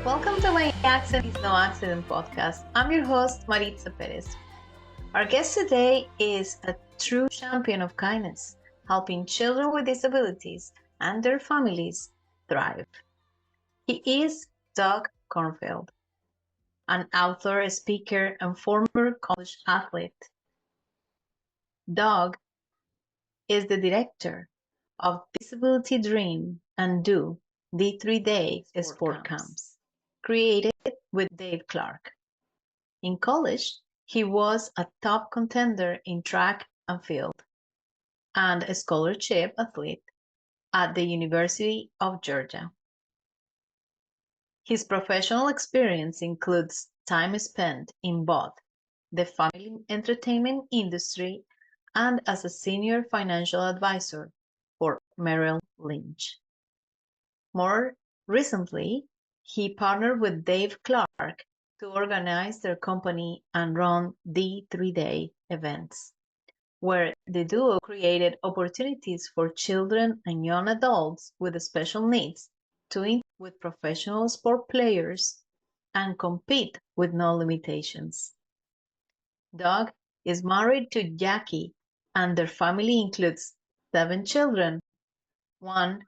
Welcome to my Accent is No Accident podcast. I'm your host, Maritza Perez. Our guest today is a true champion of kindness, helping children with disabilities and their families thrive. He is Doug Cornfield, an author, speaker, and former college athlete. Doug is the director of Disability Dream and Do D3D Sport Camps, created with Dave Clark. In college, he was a top contender in track and field and a scholarship athlete at the University of Georgia. His professional experience includes time spent in both the family entertainment industry and as a senior financial advisor for Merrill Lynch. More recently, he partnered with Dave Clark to organize their company and run D3D events, where the duo created opportunities for children and young adults with special needs to interact with professional sport players and compete with no limitations. Doug is married to Jackie, and their family includes 7 children, one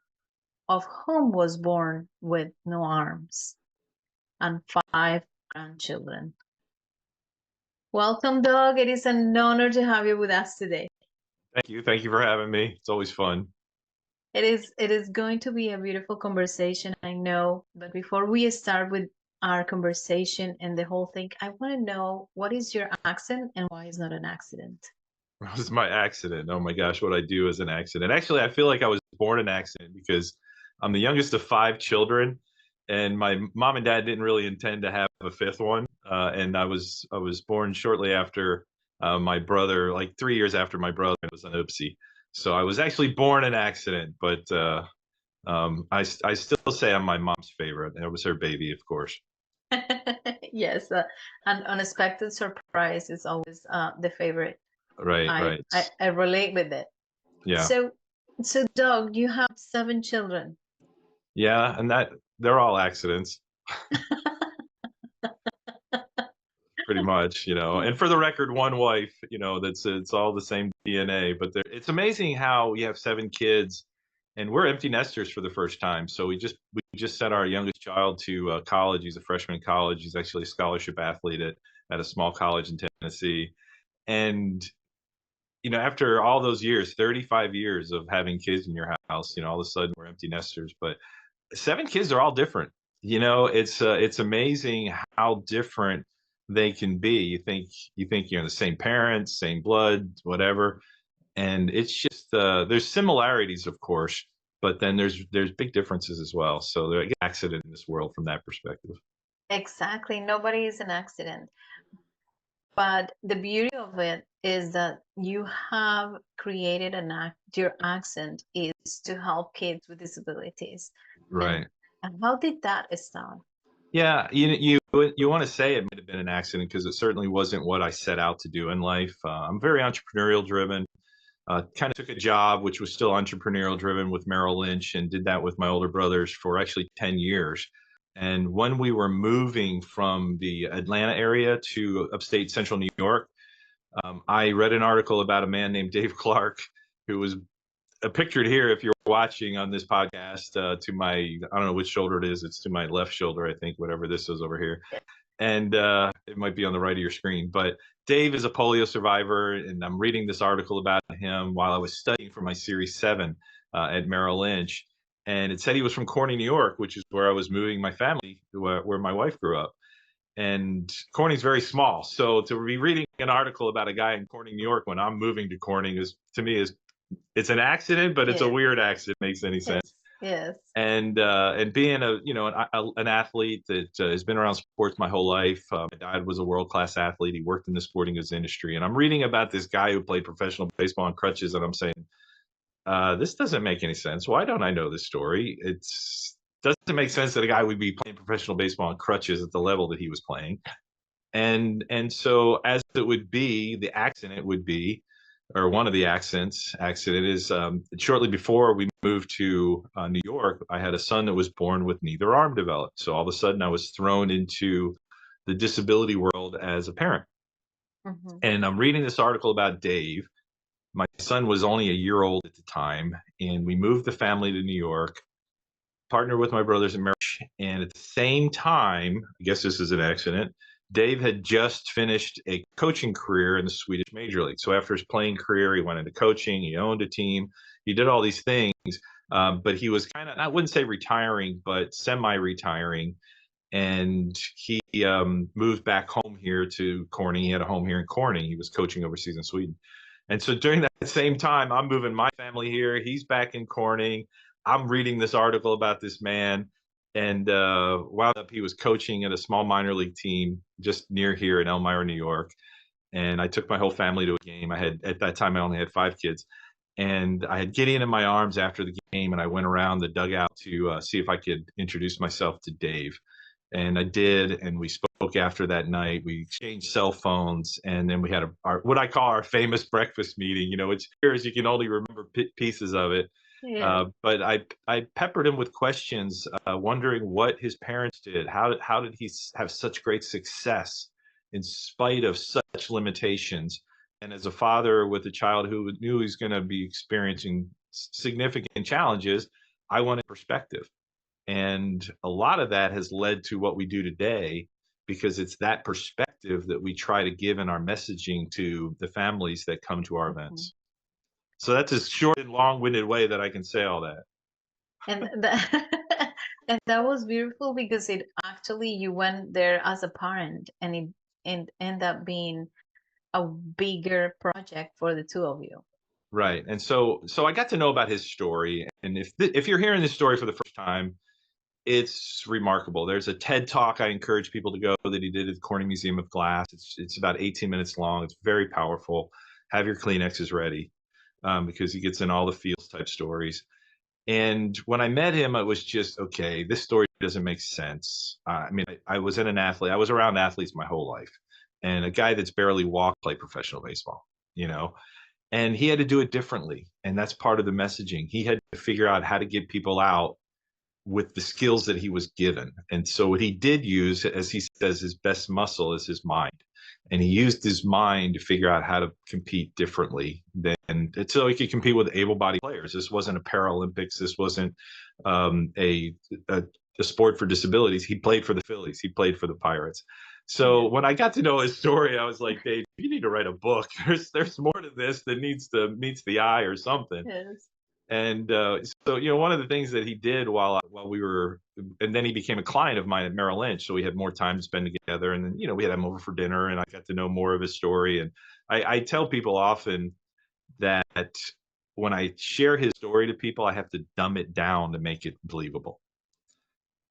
of whom was born with no arms, and 5 grandchildren. Welcome, Doug. It is an honor to have you with us today. Thank you. Thank you for having me. It's always fun. It is going to be a beautiful conversation, I know. But before we start with our conversation and the whole thing, I want to know, what is your accent and why is not an accident? It was my accident. Oh my gosh, what I do is an accident. Actually, I feel like I was born an accident because I'm the youngest of 5 children, and my mom and dad didn't really intend to have a 5th one. And I was born shortly after my brother, like 3 years after my brother. It was an oopsie. So I was actually born an accident, but I still say I'm my mom's favorite. And it was her baby, of course. Yes, an unexpected surprise is always the favorite. Right. I relate with it. Yeah. So Doug, you have 7 children. Yeah, and they're all accidents. Pretty much, and for the record, one wife, it's all the same DNA, but it's amazing how you have 7 kids, and we're empty nesters for the first time. So we just sent our youngest child to college. He's a freshman in college. He's actually a scholarship athlete at a small college in Tennessee. And after all those years, 35 years of having kids in your house, all of a sudden we're empty nesters. But 7 kids are all different. It's amazing how different they can be. You think the same parents, same blood, whatever, and it's just there's similarities, of course, but then there's big differences as well. So there's an accident in this world from that perspective. Exactly. Nobody is an accident. But the beauty of it is that you have created your accent is to help kids with disabilities. Right. And how did that start? Yeah, you want to say it might have been an accident because it certainly wasn't what I set out to do in life. I'm very entrepreneurial driven. Kind of took a job which was still entrepreneurial driven with Merrill Lynch, and did that with my older brothers for actually 10 years. And when we were moving from the Atlanta area to upstate central New York, I read an article about a man named Dave Clark, who was pictured here, if you're watching on this podcast, to my, I don't know which shoulder it is. It's to my left shoulder, I think, whatever this is over here. And it might be on the right of your screen. But Dave is a polio survivor, and I'm reading this article about him while I was studying for my Series 7 at Merrill Lynch. And it said he was from Corning, New York, which is where I was moving my family, where my wife grew up. And Corning's very small. So to be reading an article about a guy in Corning, New York, when I'm moving to Corning, is, to me, it's an accident, but it's a weird accident. Makes any sense. Yes. And being an athlete that has been around sports my whole life. My dad was a world-class athlete. He worked in the sporting goods industry. And I'm reading about this guy who played professional baseball on crutches, and I'm saying, this doesn't make any sense. Why don't I know this story? It doesn't make sense that a guy would be playing professional baseball on crutches at the level that he was playing. And so, as it would be, the accident would be, or one of the accident is shortly before we moved to New York, I had a son that was born with neither arm developed. So all of a sudden I was thrown into the disability world as a parent. Mm-hmm. And I'm reading this article about Dave. My son was only a year old at the time, and we moved the family to New York, partnered with my brothers in marriage. And at the same time, I guess this is an accident, Dave had just finished a coaching career in the Swedish Major League. So after his playing career, he went into coaching, he owned a team, he did all these things. But he was kind of, I wouldn't say retiring, but semi-retiring. And he moved back home here to Corning. He had a home here in Corning. He was coaching overseas in Sweden. And so during that same time, I'm moving my family here. He's back in Corning. I'm reading this article about this man, and wound up he was coaching at a small minor league team just near here in Elmira, New York. And I took my whole family to a game. I had, at that time, I only had 5 kids. And I had Gideon in my arms after the game, and I went around the dugout to see if I could introduce myself to Dave. And I did, and we spoke after that night. We exchanged cell phones, and then we had our what I call our famous breakfast meeting. You know, it's clear as you can only remember pieces of it. Yeah. But I peppered him with questions, wondering what his parents did. How did he have such great success in spite of such limitations? And as a father with a child who knew he was going to be experiencing significant challenges, I wanted perspective. And a lot of that has led to what we do today, because it's that perspective that we try to give in our messaging to the families that come to our events. So that's a short and long-winded way that I can say all that. And that and that was beautiful because it actually you went there as a parent and it ended up being a bigger project for the two of you. Right. And so I got to know about his story. And if you're hearing this story for the first time, it's remarkable. There's a TED Talk I encourage people to go that he did at the Corning Museum of Glass. It's about 18 minutes long. It's very powerful. Have your Kleenexes ready, because he gets in all the feels type stories. And when I met him, it was just, okay, this story doesn't make sense. I mean, I was an athlete. I was around athletes my whole life. And a guy that's barely walked played professional baseball, you know? And he had to do it differently. And that's part of the messaging. He had to figure out how to get people out with the skills that he was given. And so what he did use, as he says, his best muscle is his mind. And he used his mind to figure out how to compete differently than, so he could compete with able-bodied players. This wasn't a Paralympics. This wasn't a sport for disabilities. He played for the Phillies. He played for the Pirates. So when I got to know his story, I was like, Dave, you need to write a book. There's more to this that meets the eye or something. Yes. And so, you know, one of the things that he did while we were, and then he became a client of mine at Merrill Lynch, so we had more time to spend together. And then, you know, we had him over for dinner, and I got to know more of his story. And I tell people often that when I share his story to people, I have to dumb it down to make it believable.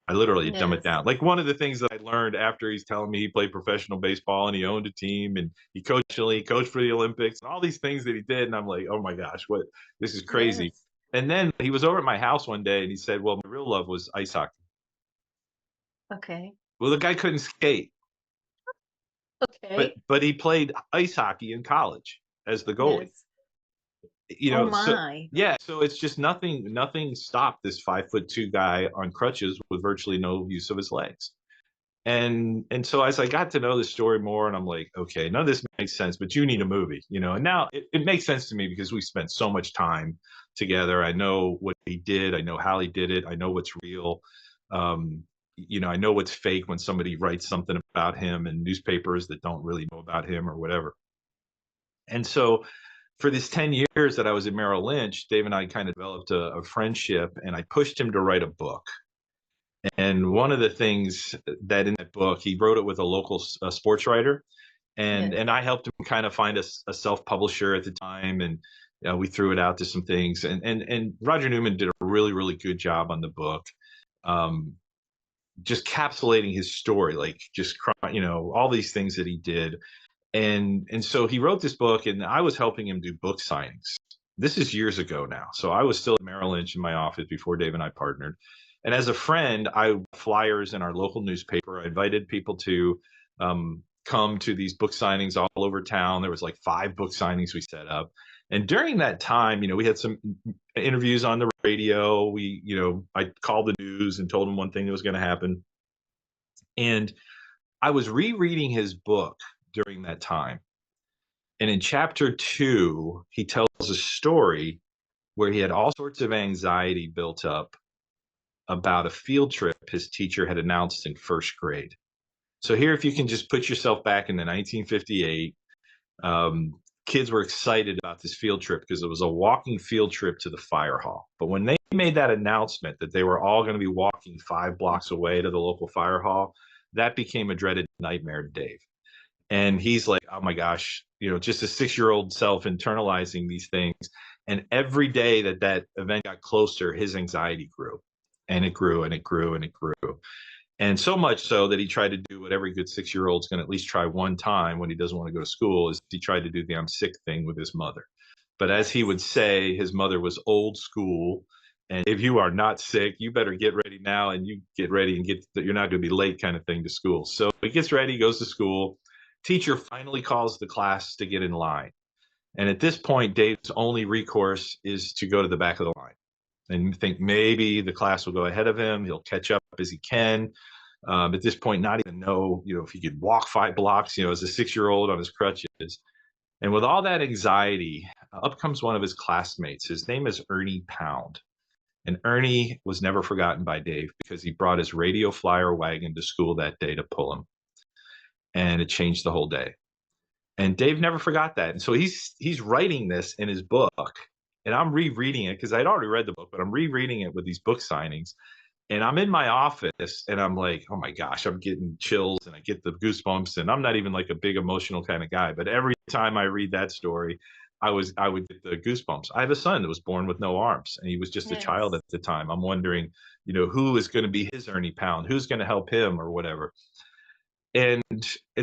I literally dumb it Yes. down. Like, one of the things that I learned after he's telling me he played professional baseball and he owned a team and he coached for the Olympics and all these things that he did. And I'm like, oh my gosh, this is crazy. Yes. And then he was over at my house one day and he said, well, my real love was ice hockey. Okay. Well, the guy couldn't skate, Okay. but he played ice hockey in college as the goalie. Yes. You Oh know, so my. yeah, so it's just nothing stopped this 5'2" guy on crutches with virtually no use of his legs. And so as I got to know the story more, and I'm like, okay, none of this makes sense, but you need a movie, you know. And now it makes sense to me because we spent so much time together. I know what he did, I know how he did it, I know what's real. You know, I know what's fake when somebody writes something about him in newspapers that don't really know about him or whatever. And so for this 10 years that I was at Merrill Lynch, Dave and I kind of developed a friendship, and I pushed him to write a book. And one of the things that in that book, he wrote it with a local sports writer, Yes. and I helped him kind of find a self-publisher at the time, and we threw it out to some things. And Roger Newman did a really, really good job on the book, just capsulating his story, like just, you know, all these things that he did. And so he wrote this book, and I was helping him do book signings. This is years ago now. So I was still at Merrill Lynch in my office before Dave and I partnered. And as a friend, I flyers in our local newspaper. I invited people to come to these book signings all over town. There was like 5 book signings we set up. And during that time, we had some interviews on the radio. I called the news and told them one thing that was going to happen. And I was rereading his book during that time. And in chapter 2, he tells a story where he had all sorts of anxiety built up about a field trip his teacher had announced in first grade. So here, if you can just put yourself back in the 1958, kids were excited about this field trip because it was a walking field trip to the fire hall. But when they made that announcement that they were all going to be walking 5 blocks away to the local fire hall, that became a dreaded nightmare to Dave. And he's like, oh my gosh, just a 6-year-old self internalizing these things. And every day that event got closer, his anxiety grew, and it grew and it grew and it grew. And so much so that he tried to do what every good 6-year-old's going to at least try one time when he doesn't want to go to school, is he tried to do the I'm sick thing with his mother. But as he would say, his mother was old school. And if you are not sick, you better get ready now, and you get ready and you're not going to be late, kind of thing, to school. So he gets ready, goes to school. Teacher finally calls the class to get in line. And at this point, Dave's only recourse is to go to the back of the line and think maybe the class will go ahead of him. He'll catch up as he can. At this point, not even know, if he could walk 5 blocks, as a 6-year-old on his crutches. And with all that anxiety, up comes one of his classmates. His name is Ernie Pound. And Ernie was never forgotten by Dave because he brought his radio flyer wagon to school that day to pull him. And it changed the whole day. And Dave never forgot that. And so he's writing this in his book, and I'm rereading it because I'd already read the book, but I'm rereading it with these book signings. And I'm in my office and I'm like, oh my gosh, I'm getting chills and I get the goosebumps. And I'm not even like a big emotional kind of guy, but every time I read that story, I would get the goosebumps. I have a son that was born with no arms, and he was just a child at the time. I'm wondering, who is going to be his Ernie Pound? Who's going to help him or whatever? And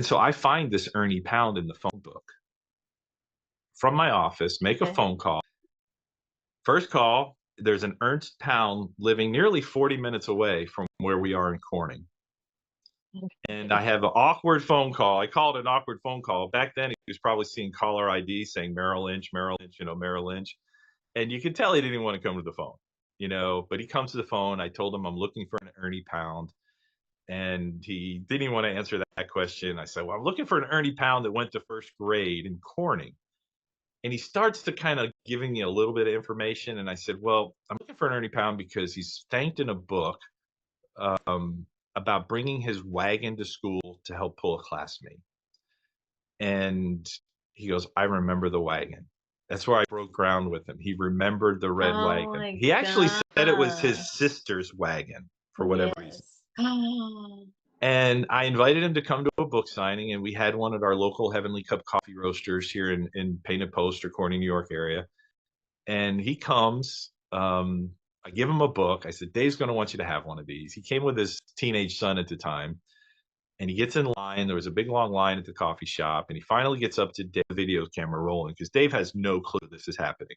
so I find this Ernie Pound in the phone book from my office, make a phone call. First call, there's an Ernst Pound living nearly 40 minutes away from where we are in Corning. And I have an awkward phone call. I called it an awkward phone call. Back then, he was probably seeing caller ID saying Merrill Lynch, Merrill Lynch. And you could tell he didn't even want to come to the phone, but he comes to the phone. I told him I'm looking for an Ernie Pound. And he didn't even want to answer that question. I said, well, I'm looking for an Ernie Pound that went to first grade in Corning. And he starts to kind of giving me a little bit of information. And I said, well, I'm looking for an Ernie Pound because he's thanked in a book about bringing his wagon to school to help pull a classmate. And he goes, I remember the wagon. That's where I broke ground with him. He remembered the red wagon. He actually said it was his sister's wagon for whatever reason. And I invited him to come to a book signing, and we had one at our local Heavenly Cup coffee roasters here in Painted Post or Corning, New York area. And he comes, I give him a book. I said, Dave's going to want you to have one of these. He came with his teenage son at the time, and he gets in line. There was a big long line at the coffee shop, and he finally gets up to Dave, the video camera rolling, because Dave has no clue this is happening.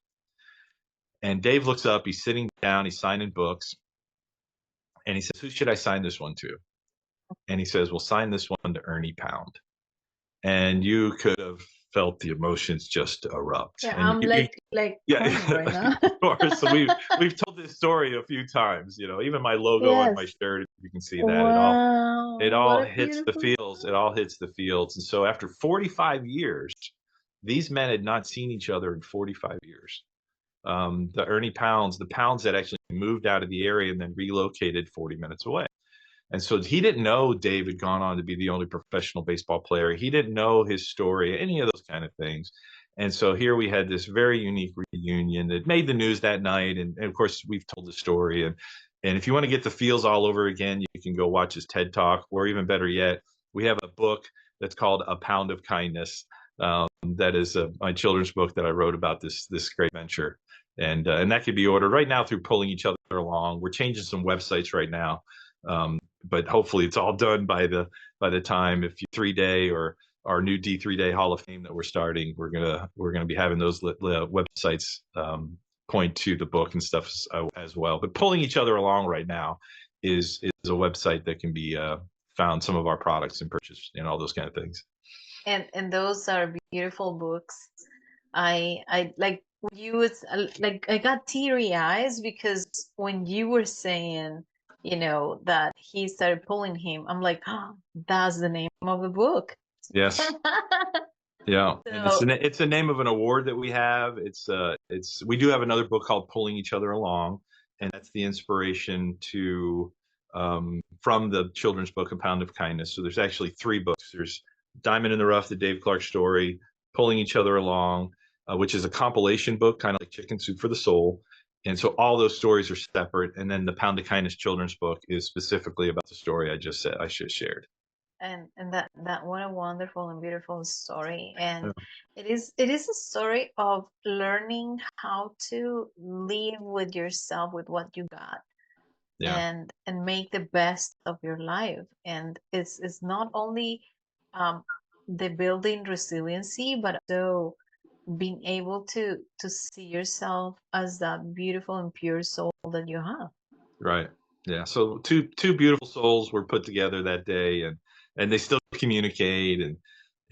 And Dave looks up, he's sitting down, he's signing books. And he says, who should I sign this one to? And he says, well, sign this one to Ernie Pound. And you could have felt the emotions just erupt. Yeah, and I'm like yeah, right now. Of course. So we've told this story a few times, even my logo on my shirt, you can see that. Wow, it all hits the fields. It all hits the fields. And so after 45 years, these men had not seen each other in 45 years. The Ernie Pounds, the Pounds that actually moved out of the area and then relocated 40 minutes away. And so he didn't know Dave had gone on to be the only professional baseball player. He didn't know his story, any of those kind of things. And so here we had this very unique reunion that made the news that night. And of course, we've told the story. And if you want to get the feels all over again, you can go watch his TED Talk. Or even better yet, we have a book that's called A Pound of Kindness. That is my children's book that I wrote about this great venture. And that could be ordered right now through Pulling Each Other Along. We're changing some websites right now. But hopefully it's all done by the time, if you 3-day or our new D3D Hall of Fame that we're starting, we're gonna be having those websites point to the book and stuff as well. But Pulling Each Other Along right now is a website that can be found some of our products and purchased and all those kind of things. And those are beautiful books. I like when you was like I got teary eyes because when you were saying, that he started pulling him, I'm like, oh, that's the name of the book. Yes. Yeah, and So, it's the name of an award that we have. We do have another book called Pulling Each Other Along, and that's the inspiration to from the children's book A Pound of Kindness. So there's actually three books. There's Diamond in the Rough, the Dave Clark story, Pulling Each Other Along, which is a compilation book, kind of like Chicken Soup for the Soul. And so all those stories are separate, and then the Pound of Kindness children's book is specifically about the story I just shared. and that what a wonderful and beautiful story. Yeah. And it is a story of learning how to live with yourself, with what you got, Yeah. and make the best of your life. And it's not only um the building resiliency, but also being able to see yourself as that beautiful and pure soul that you have. Right. Yeah. So two beautiful souls were put together that day, and they still communicate, and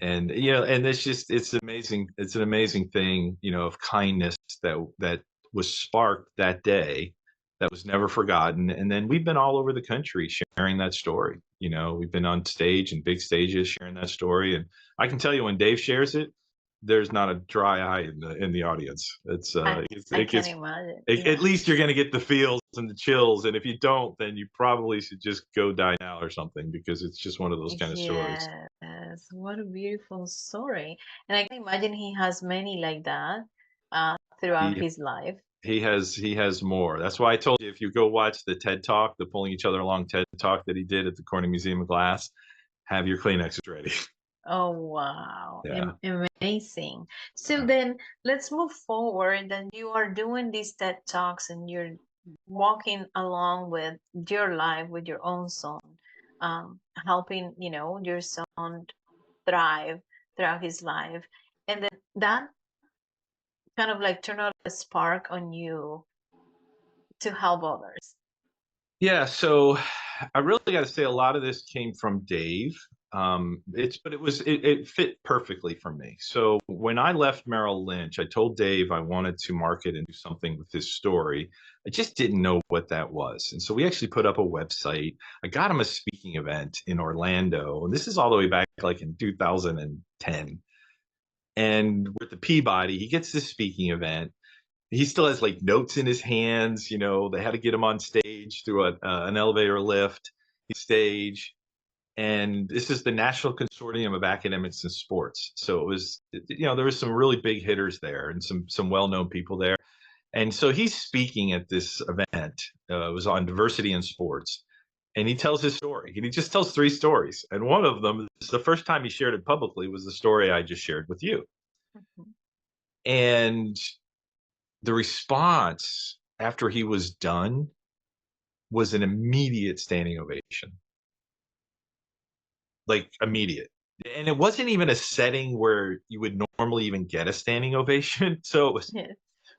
and it's amazing. It's an amazing thing, of kindness that was sparked that day, that was never forgotten. And then we've been all over the country sharing that story. We've been on stage and big stages sharing that story, and I can tell you when Dave shares it, there's not a dry eye in the audience. I I It can gets imagine. at Yeah. least you're going to get the feels and the chills. And if you don't, then you probably should just go die now or something, because it's just one of those kind of stories. Yes, what a beautiful story. And I can imagine he has many like that throughout He his life. he has more. That's why I told you, if you go watch the TED Talk, the Pulling Each Other Along TED Talk that he did at the Corning Museum of Glass, have your Kleenexes ready. Oh, wow. Yeah. Amazing. So then let's move forward. And you are doing these TED Talks and you're walking along with your life, with your own son, helping, your son thrive throughout his life. And then that kind of like turn out a spark on you to help others. Yeah, so I really got to say a lot of this came from Dave. It fit perfectly for me. So when I left Merrill Lynch, I told Dave I wanted to market and do something with this story. I just didn't know what that was. And so we actually put up a website. I got him a speaking event in Orlando, and this is all the way back like in 2010. And we're at the Peabody. He gets this speaking event. He still has like notes in his hands. They had to get him on stage through an elevator lift stage. And this is the National Consortium of Academics in Sports. So it was, there was some really big hitters there and some well-known people there. And so he's speaking at this event. It was on diversity in sports. And he tells his story. And he just tells three stories. And one of them, the first time he shared it publicly, was the story I just shared with you. Mhm. And the response after he was done was an immediate standing ovation. Like immediate. And it wasn't even a setting where you would normally even get a standing ovation. So it was, Yes.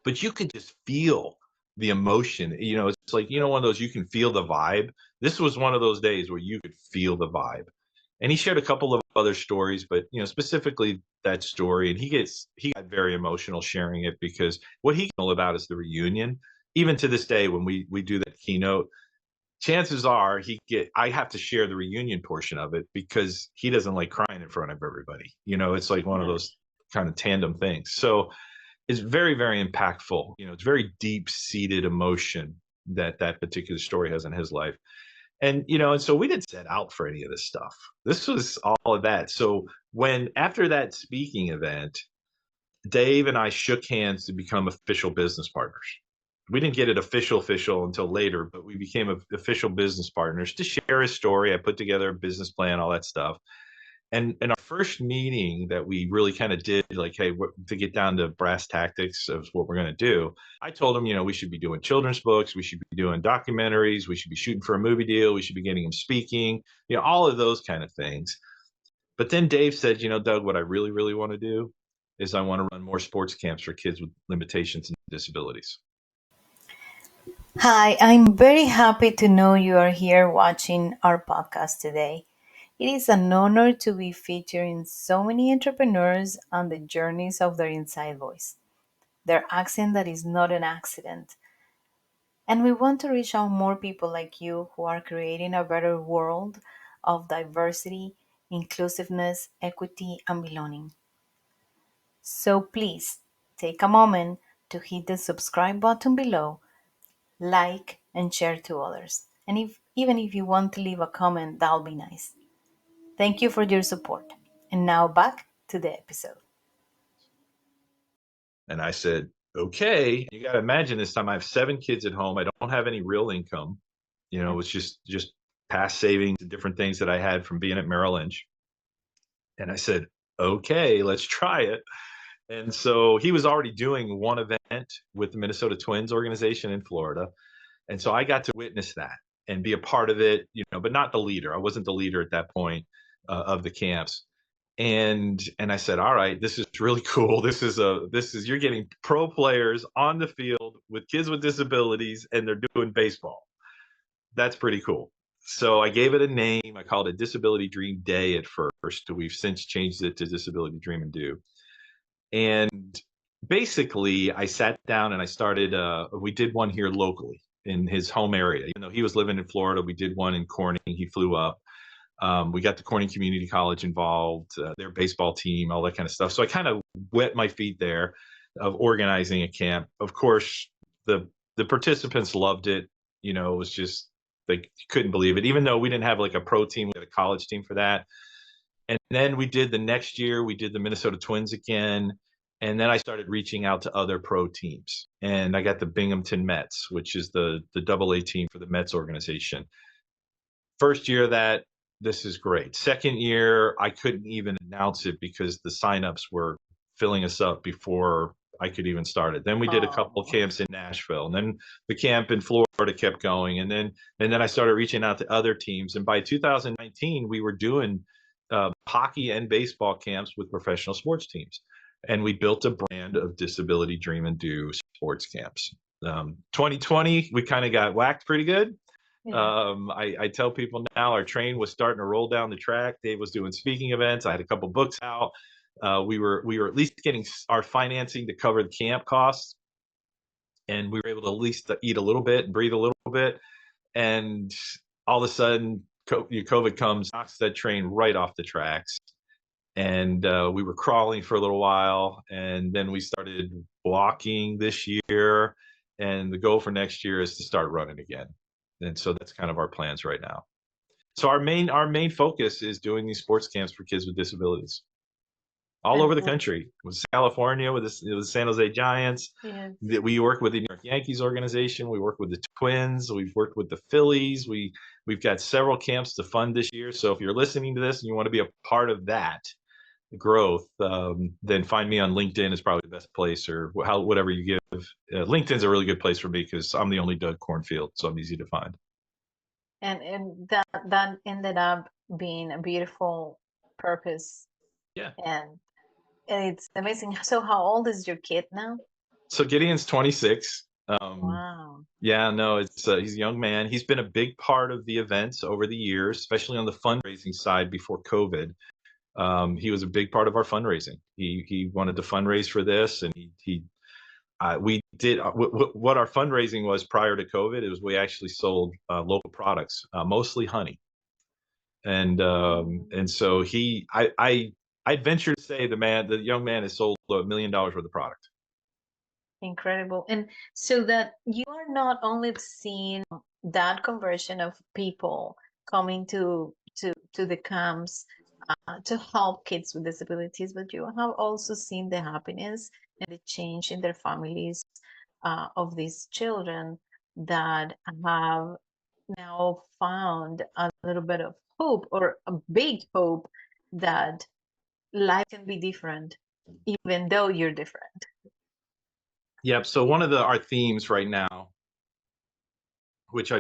but you could just feel the emotion. It's like, one of those, you can feel the vibe. This was one of those days where you could feel the vibe. And he shared a couple of other stories, but specifically that story. And he got very emotional sharing it, because what he all about is the reunion. Even to this day, when we do that keynote, chances are I have to share the reunion portion of it, because he doesn't like crying in front of everybody. It's like one of Yeah. those kind of tandem things. So it's very, very impactful. It's very deep seated emotion that particular story has in his life. And so we didn't set out for any of this stuff. This was all of that. So after that speaking event, Dave and I shook hands to become official business partners. We didn't get it official until later, but we became official business partners to share his story. I put together a business plan, all that stuff. And our first meeting that we really kind of did, like, hey, to get down to brass tactics of what we're going to do, I told him, we should be doing children's books, we should be doing documentaries, we should be shooting for a movie deal, we should be getting him speaking, all of those kind of things. But then Dave said, Doug, what I really, really want to do is I want to run more sports camps for kids with limitations and disabilities. Hi, I'm very happy to know you are here watching our podcast today. It is an honor to be featuring so many entrepreneurs on the journeys of their inside voice, their accent that is not an accident. And we want to reach out more people like you who are creating a better world of diversity, inclusiveness, equity, and belonging. So please take a moment to hit the subscribe button below, like, and share to others. And even if you want to leave a comment, that'll be nice. Thank you for your support. And now back to the episode. And I said, okay. You got to imagine this time I have 7 kids at home. I don't have any real income. You know, it's just past savings and different things that I had from being at Merrill Lynch. And I said, okay, let's try it. And so he was already doing one event with the Minnesota Twins organization in Florida. And so I got to witness that and be a part of it, you know, but not the leader. I wasn't the leader at that point of the camps. And I said, all right, this is really cool. This is you're getting pro players on the field with kids with disabilities and they're doing baseball. That's pretty cool. So I gave it a name. I called it Disability Dream Day at first. We've since changed it to Disability Dream and Do. And basically I sat down and I started, we did one here locally in his home area. You know, he was living in Florida. We did one in Corning. He flew up. We got the Corning Community College involved, their baseball team, all that kind of stuff. So I kind of wet my feet there of organizing a camp. Of course, the participants loved it. You know, it was just, they couldn't believe it. Even though we didn't have like a pro team, we had a college team for that. And then we did the next year, we did the Minnesota Twins again. And then I started reaching out to other pro teams. And I got the Binghamton Mets, which is the AA team for the Mets organization. First year of that, this is great. Second year, I couldn't even announce it because the signups were filling us up before I could even start it. Then we did a couple of camps in Nashville, and then the camp in Florida kept going. And then I started reaching out to other teams. And by 2019, we were doing hockey and baseball camps with professional sports teams. And we built a brand of Disability Dream and Do sports camps. 2020, we kind of got whacked pretty good. Yeah. I tell people now our train was starting to roll down the track. Dave was doing speaking events. I had a couple books out. We were at least getting our financing to cover the camp costs, and we were able to at least eat a little bit and breathe a little bit. And all of a sudden, COVID comes, knocks that train right off the tracks. And we were crawling for a little while, and then we started walking this year. And the goal for next year is to start running again. And so that's kind of our plans right now. So our main focus is doing these sports camps for kids with disabilities all over the country. With California, with the San Jose Giants. Yes. We work with the New York Yankees organization. We work with the Twins. We've worked with the Phillies. We've got several camps to fund this year. So if you're listening to this and you want to be a part of that growth, then find me on LinkedIn is probably the best place, or whatever you give. LinkedIn's a really good place for me because I'm the only Doug Cornfield, so I'm easy to find. And that ended up being a beautiful purpose. Yeah. And it's amazing. So how old is your kid now? So Gideon's 26. Wow. Yeah, no, he's a young man. He's been a big part of the events over the years, especially on the fundraising side before COVID. He was a big part of our fundraising. He wanted to fundraise for this, and we did what our fundraising was prior to COVID. It was we actually sold local products, mostly honey, and so I'd venture to say the young man has sold $1 million worth of product. Incredible. And so that you are not only seeing that conversion of people coming to the camps to help kids with disabilities, but you have also seen the happiness and the change in their families of these children that have now found a little bit of hope, or a big hope, that life can be different even though you're different. Yep. So one of our themes right now, which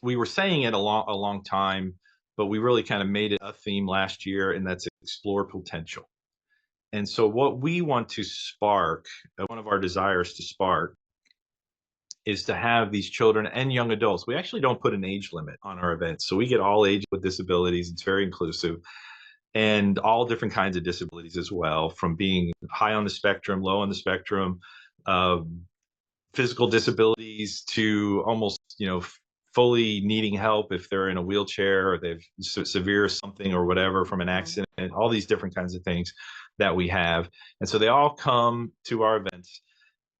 we were saying it a long time, but we really kind of made it a theme last year, and that's explore potential. And so what we want to spark, one of our desires to spark, is to have these children and young adults. We actually don't put an age limit on our events. So we get all ages with disabilities. It's very inclusive, and all different kinds of disabilities as well, from being high on the spectrum, low on the spectrum, physical disabilities to almost, fully needing help if they're in a wheelchair or they've severe something or whatever from an accident, all these different kinds of things that we have. And so they all come to our events,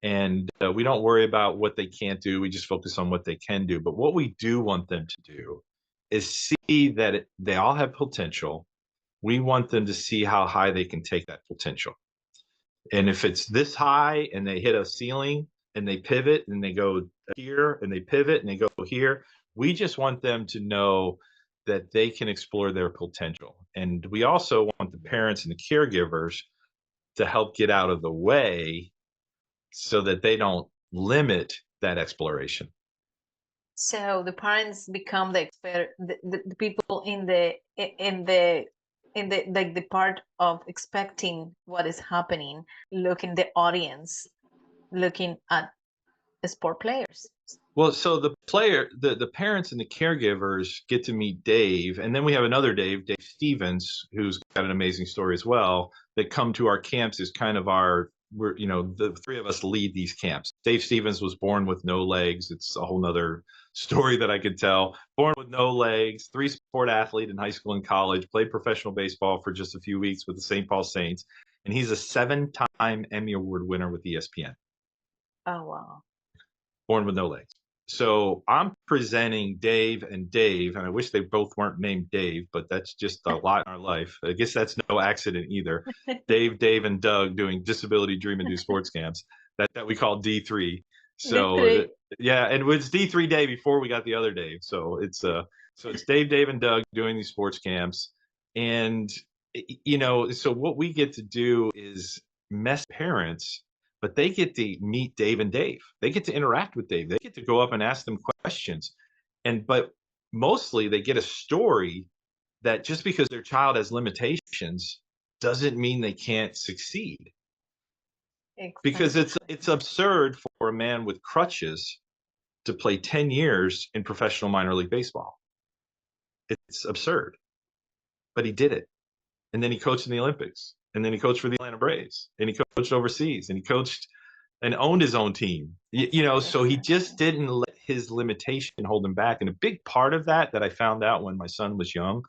and we don't worry about what they can't do. We just focus on what they can do. But what we do want them to do is see that they all have potential. We want them to see how high they can take that potential. And if it's this high and they hit a ceiling and they pivot and they go here and they pivot and they go here, we just want them to know that they can explore their potential. And we also want the parents and the caregivers to help get out of the way so that they don't limit that exploration. So the parents become the expert, the people in the like the part of expecting what is happening, looking the audience, looking at the sport players. Well, so the parents and the caregivers get to meet Dave, and then we have another Dave Stevens, who's got an amazing story as well, that come to our camps as kind of the three of us lead these camps. Dave Stevens was born with no legs. It's a whole nother story that I could tell. Born with no legs, 3-sport athlete in high school and college, played professional baseball for just a few weeks with the St. Paul Saints, and he's a 7-time Emmy Award winner with ESPN. Oh, wow. Born with no legs. So I'm presenting Dave, and I wish they both weren't named Dave, but that's just a lot in our life. I guess that's no accident either. Dave, and Doug doing Disability Dream and Do sports camps that we call D3. So D3. Yeah, and it was D3 Day before we got the other Dave. So it's Dave, and Doug doing these sports camps, and so what we get to do is mess parents, but they get to meet Dave and Dave. They get to interact with Dave. They get to go up and ask them questions. But mostly they get a story that just because their child has limitations doesn't mean they can't succeed. Exactly. Because it's absurd for a man with crutches to play 10 years in professional minor league baseball. It's absurd. But he did it. And then he coached in the Olympics. And then he coached for the Atlanta Braves, and he coached overseas, and he coached and owned his own team. So he just didn't let his limitation hold him back. And a big part of that I found out when my son was young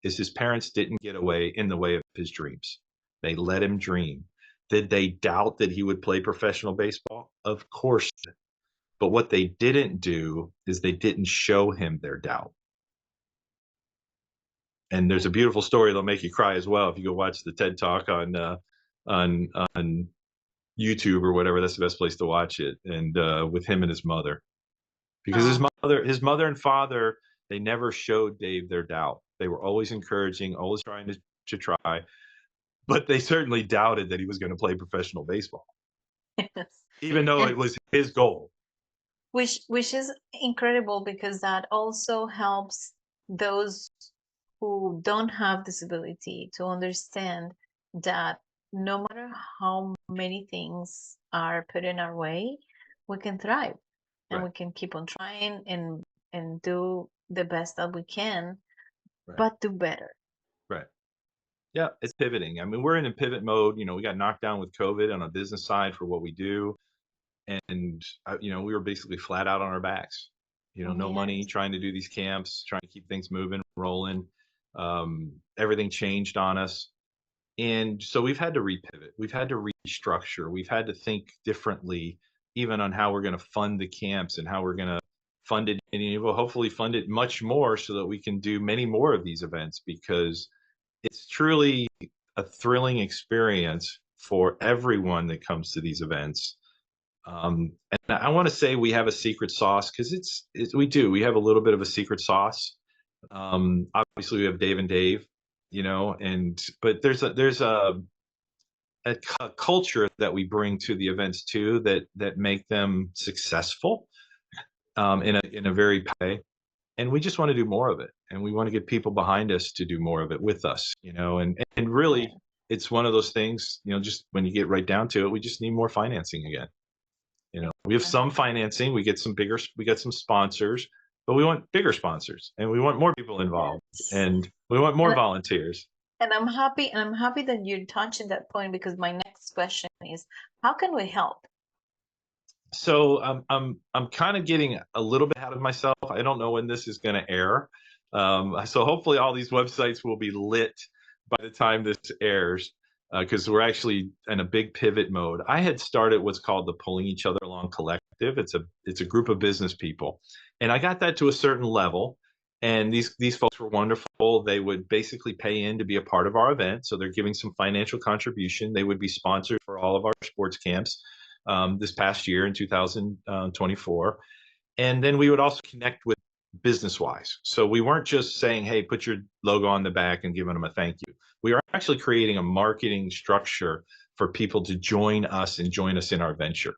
is his parents didn't get in the way of his dreams. They let him dream. Did they doubt that he would play professional baseball? Of course. But what they didn't do is they didn't show him their doubt. And there's a beautiful story that'll make you cry as well if you go watch the TED Talk on YouTube or whatever. That's the best place to watch it. And with him and his mother, because his mother and father, they never showed Dave their doubt. They were always encouraging, always trying to try, but they certainly doubted that he was going to play professional baseball, Yes. even though it was his goal. Which is incredible, because that also helps those who don't have disability to understand that no matter how many things are put in our way, we can thrive, and Right. we can keep on trying and do the best that we can, Right. but do better. Right. Yeah, it's pivoting. I mean, we're in a pivot mode. We got knocked down with COVID on a business side for what we do. And, we were basically flat out on our backs, no money, trying to do these camps, trying to keep things moving, rolling. Everything changed on us. And so we've had to repivot. We've had to restructure. We've had to think differently, even on how we're going to fund the camps and how we're going to fund it. And we'll hopefully fund it much more so that we can do many more of these events, because it's truly a thrilling experience for everyone that comes to these events. And I want to say we have a secret sauce, because we do. We have a little bit of a secret sauce. Obviously, we have Dave and Dave, but there's a culture that we bring to the events too that make them successful in a very way. And we just want to do more of it, and we want to get people behind us to do more of it with us, and really, it's one of those things, just when you get right down to it, we just need more financing again. We have some financing, we get some sponsors, but we want bigger sponsors, and we want more people involved, Yes. and we want more volunteers. And I'm happy that you're touching that point, because my next question is, how can we help? So I'm kind of getting a little bit ahead of myself. I don't know when this is going to air. So hopefully all these websites will be lit by the time this airs, because we're actually in a big pivot mode. I had started what's called the Pulling Each Other Along Collective. It's a group of business people, and I got that to a certain level. And these folks were wonderful. They would basically pay in to be a part of our event, so they're giving some financial contribution. They would be sponsors for all of our sports camps this past year in 2024. And then we would also connect with business wise. So we weren't just saying, hey, put your logo on the back and giving them a thank you. We are actually creating a marketing structure for people to join us and join us in our venture.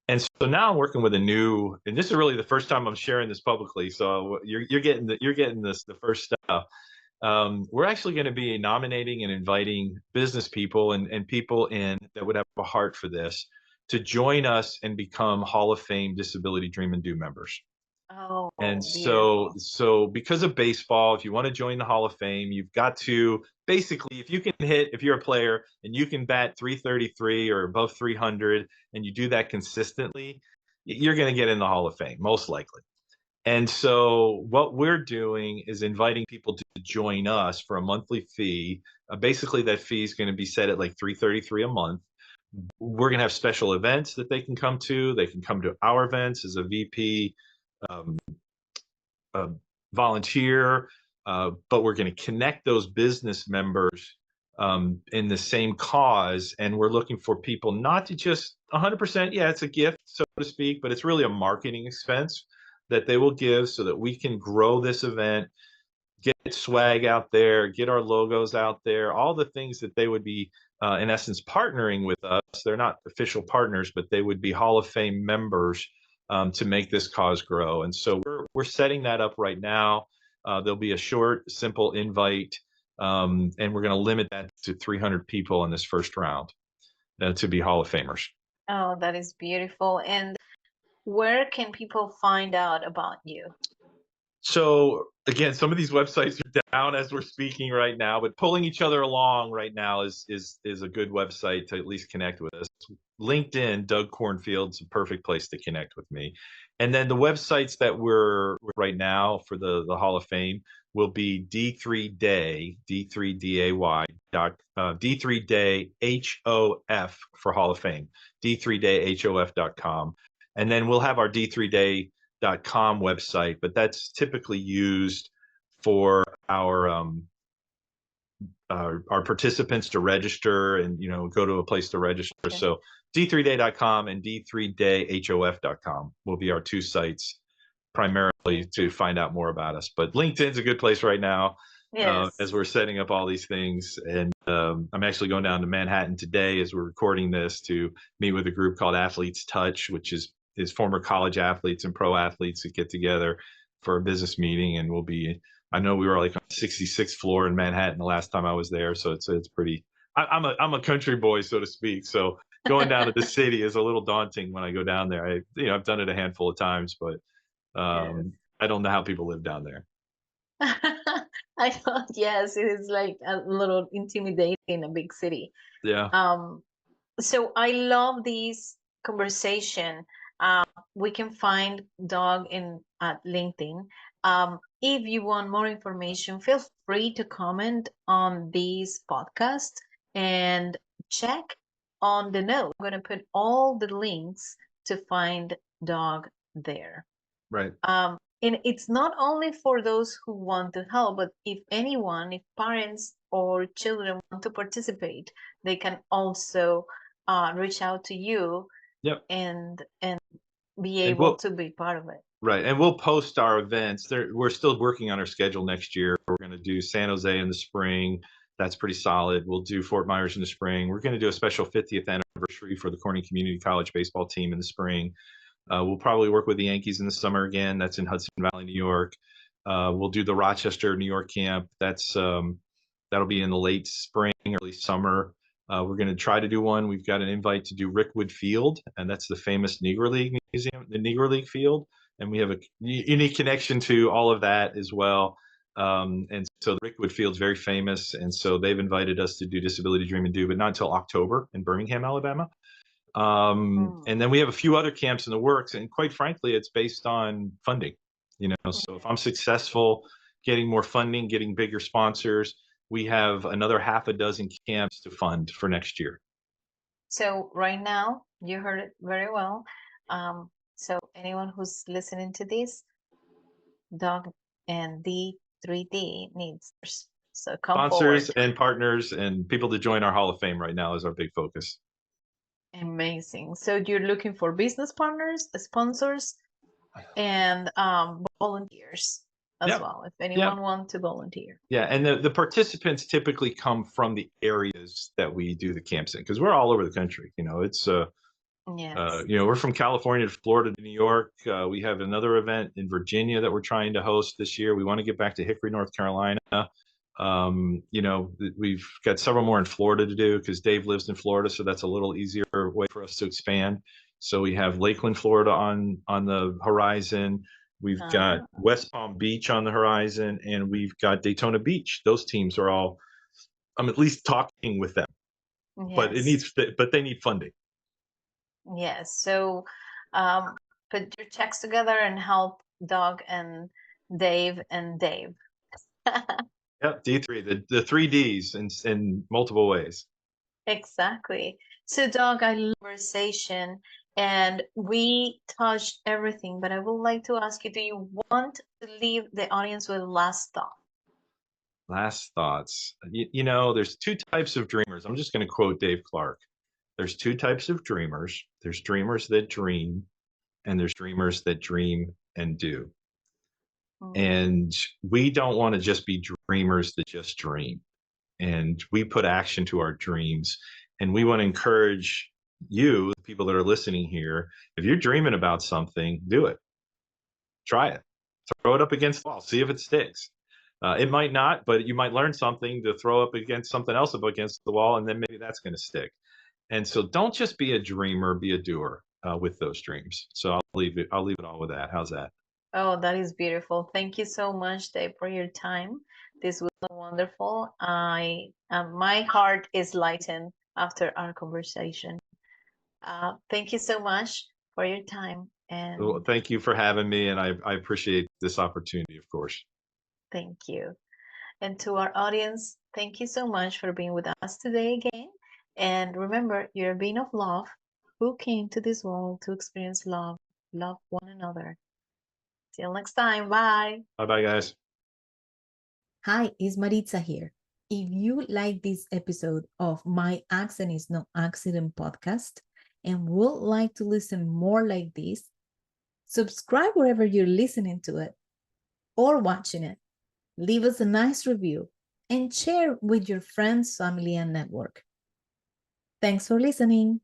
And so now I'm working with and this is really the first time I'm sharing this publicly. So you're getting the first stuff. We're actually going to be nominating and inviting business people and people that would have a heart for this to join us and become Hall of Fame Disability Dream and Do members. Oh, And beautiful. so because of baseball, if you want to join the Hall of Fame, you've got to basically, if you're a player and you can bat 333 or above 300 and you do that consistently, you're going to get in the Hall of Fame, most likely. And so what we're doing is inviting people to join us for a monthly fee. Basically, that fee is going to be set at like $333 a month. We're going to have special events that they can come to. They can come to our events as a VP, volunteer, but we're going to connect those business members in the same cause. And we're looking for people not to just 100%, yeah, it's a gift, so to speak, but it's really a marketing expense that they will give so that we can grow this event, get swag out there, get our logos out there, all the things that they would be, in essence, partnering with us. They're not official partners, but they would be Hall of Fame members to make this cause grow. And so we're setting that up right now. There'll be a short, simple invite, and we're going to limit that to 300 people in this first round to be Hall of Famers. Oh, that is beautiful. And where can people find out about you? So again, some of these websites are down as we're speaking right now, but Pulling Each Other Along right now is a good website to at least connect with us. LinkedIn, Doug Cornfield's a perfect place to connect with me. And then the websites that we're right now for the Hall of Fame will be D3Day, D3DAY, D3Day HOF for Hall of Fame, D3DayHOF.com. And then we'll have our D3Day.com website, but that's typically used for our participants to register and go to a place to register. Okay. So D3Day.com and D3DayHOF.com will be our two sites primarily to find out more about us. But LinkedIn's a good place right now. Yes. As we're setting up all these things. And I'm actually going down to Manhattan today as we're recording this to meet with a group called Athletes Touch, which is former college athletes and pro athletes that get together for a business meeting. And I know we were like on the 66th floor in Manhattan the last time I was there. So it's pretty, I'm a country boy, so to speak. So going down to the city is a little daunting when I go down there. I've done it a handful of times, but yes. I don't know how people live down there. I thought, yes, it is like a little intimidating in a big city. Yeah. So I love this conversation. We can find Doug at LinkedIn. If you want more information, feel free to comment on this podcast and check on the note. I'm going to put all the links to find Doug there. Right. And it's not only for those who want to help, but if parents or children want to participate, they can also reach out to you. Yep. and be able to be part of it. Right. And we'll post our events. We're still working on our schedule next year. We're going to do San Jose in the spring. That's pretty solid. We'll do Fort Myers in the spring. We're going to do a special 50th anniversary for the Corning Community College baseball team in the spring. We'll probably work with the Yankees in the summer again. That's in Hudson Valley, New York. We'll do the Rochester, New York camp. That'll be in the late spring, early summer. We're going to try to do one. We've got an invite to do Rickwood Field, and that's the famous Negro League museum, the Negro League Field. And we have a unique connection to all of that as well. And so the Rickwood Field's very famous. And so they've invited us to do Disability Dream and Do, but not until October in Birmingham, Alabama. And then we have a few other camps in the works. And quite frankly, it's based on funding. So if I'm successful getting more funding, getting bigger sponsors, we have another half a dozen camps to fund for next year. So right now, you heard it very well. So anyone who's listening to this, Doug and D3D needs so come sponsors forward. And partners and people to join our Hall of Fame right now is our big focus. Amazing. So you're looking for business partners, sponsors, and volunteers as well, if anyone wants to volunteer. Yeah, and the participants typically come from the areas that we do the camps in, because we're all over the country. It's we're from California to Florida to New York. We have another event in Virginia that we're trying to host this year. We want to get back to Hickory, North Carolina. We've got several more in Florida to do because Dave lives in Florida, so that's a little easier way for us to expand. So we have Lakeland, Florida on the horizon. We've got West Palm Beach on the horizon, and we've got Daytona Beach. Those teams are all, I'm at least talking with them, but they need funding. Yes. So put your checks together and help Doug and Dave and Dave. Yep, D3, the 3Ds in multiple ways. Exactly. So Doug, I love conversation and we touched everything, but I would like to ask you, do you want to leave the audience with last thought? Last thoughts. There's two types of dreamers. I'm just going to quote Dave Clark. There's two types of dreamers. There's dreamers that dream, and there's dreamers that dream and do. And we don't want to just be dreamers that just dream. And we put action to our dreams. And we want to encourage you, the people that are listening here, if you're dreaming about something, do it. Try it. Throw it up against the wall. See if it sticks. It might not, but you might learn something to throw up against something else up against the wall, and then maybe that's going to stick. And so don't just be a dreamer, be a doer with those dreams. So I'll leave it all with that. How's that? Oh, that is beautiful. Thank you so much, Dave, for your time. This was wonderful. My heart is lightened after our conversation. Thank you so much for your time. And well, thank you for having me, and I appreciate this opportunity, of course. Thank you. And to our audience, thank you so much for being with us today again. And remember, you're a being of love who came to this world to experience love, love one another. Till next time. Bye. Bye-bye, guys. Hi, it's Maritza here. If you like this episode of My Accent is No Accident podcast and would like to listen more like this, subscribe wherever you're listening to it or watching it. Leave us a nice review and share with your friends, family, and network. Thanks for listening.